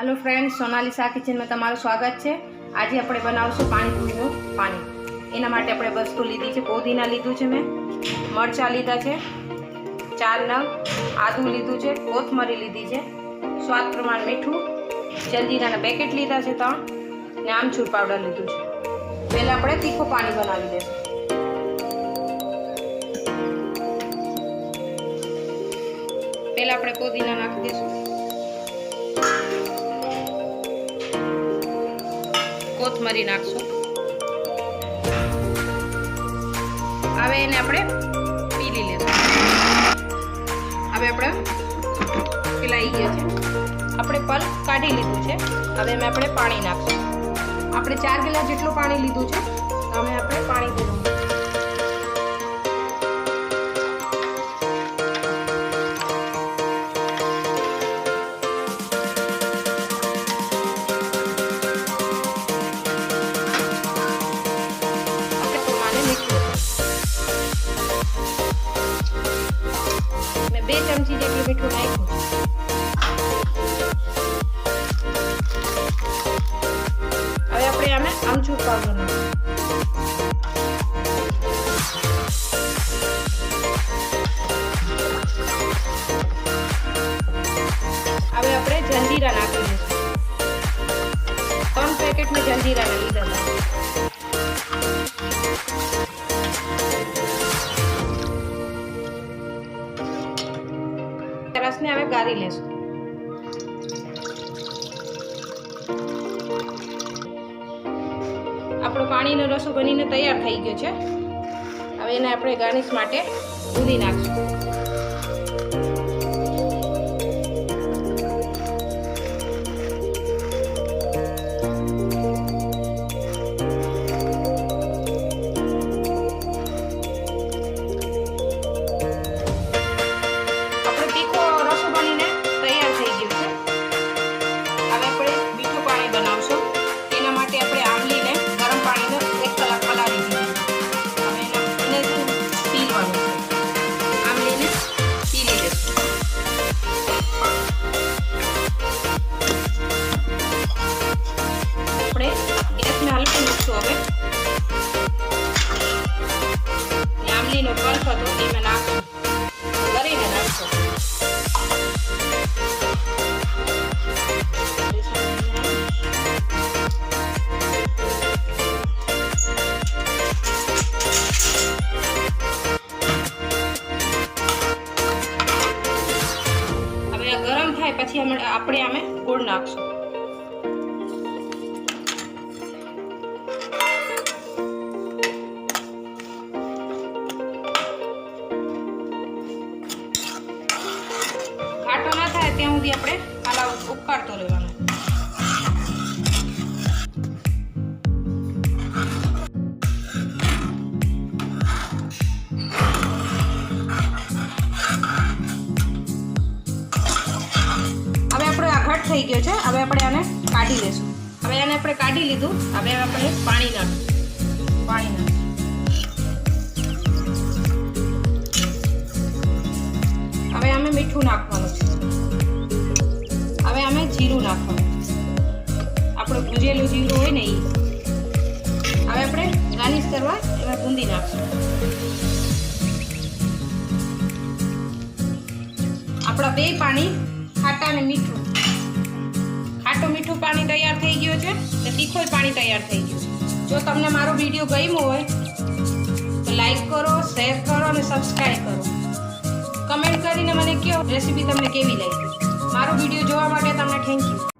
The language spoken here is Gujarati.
Hello friends, Sonali Shah kitchen में तमाરું स्वागत है। आज આપણે બનાવશું પાણીપુરીનું પાણી। એના માટે આપણે વસ્તુ લીધી છે, પુદીના લીધું છે, મેં મરચાં લીધા છે 4 નંગ, આદુ લીધું છે, કોથમરી લીધી છે, સ્વાદ પ્રમાણે મીઠું, જલજીરાના પેકેટ લીધા છે 3 ને આમચૂર પાવડર લીધું છે। પહેલા આપણે તીખું પાણી બનાવી દઈશું। પહેલા આપણે પુદીના નાખી દઈશું, કોથમરી નાખશું। હવે એને આપણે પીલી લેશું। હવે આપણે પીલાઈ ગયા છે, આપણે પલ્પ કાઢી લીધું છે। હવે એમાં આપણે પાણી નાખશું। આપણે 4 ગ્લાસ જેટલું પાણી લીધું છે, હવે આપણે પાણી દેવું। मैं 2 चमची જેટલું મીઠું નાખ્યું। હવે આપણે આમાં આમચૂર પાવડર નાખીશું। હવે આપણે જલજીરા નાખી દઈશું। 3 પેકેટ મેં જલજીરાના લીધા હતા। રસને હવે ગાળી લેશું। આપણો પાણીનો રસો બનીને તૈયાર થઈ ગયો છે। હવે એને આપણે ગાર્નિશ માટે દૂધી નાખશું। આમલીનો પલ્પ હતો એ મેં નાખશું, કરીને નાખશું। હવે આ ગરમ થાય પછી આપણે આમે ગોળ નાખશું। ઘાટો ના થાય ત્યાં સુધી આપણે હલાવ ઉકાળતો રહેવાનો। હવે આપણો આ ઘટ થઈ ગયો છે। હવે આપણે આને કાઢી લેશું। હવે આને આપણે કાઢી લીધું। હવે આપણે પાણી નાખીશું। પાણી નાખીશું। હવે આમે મીઠું નાખવાનું છે। હવે આમે જીરું નાખવાનું, આપણું ભૂજેલું જીરું હોય ને એ। હવે આપણે ગાર્નિશ કરવા એમાં બુંદી નાખશું। આપણા 2 પાણી ખાટા અને મીઠું, ખાટું મીઠું પાણી તૈયાર થઈ ગયું છે ને તીખું પાણી તૈયાર થઈ ગયું છે। જો તમને મારો વિડીયો ગમ્યો હોય તો લાઈક કરો, શેર કરો અને સબસ્ક્રાઈબ કરો। કમેન્ટ કરીને મને કહો રેસીપી તમને કેવી લાગી। મારો વિડીયો જોવા માટે તમને થેન્ક યુ।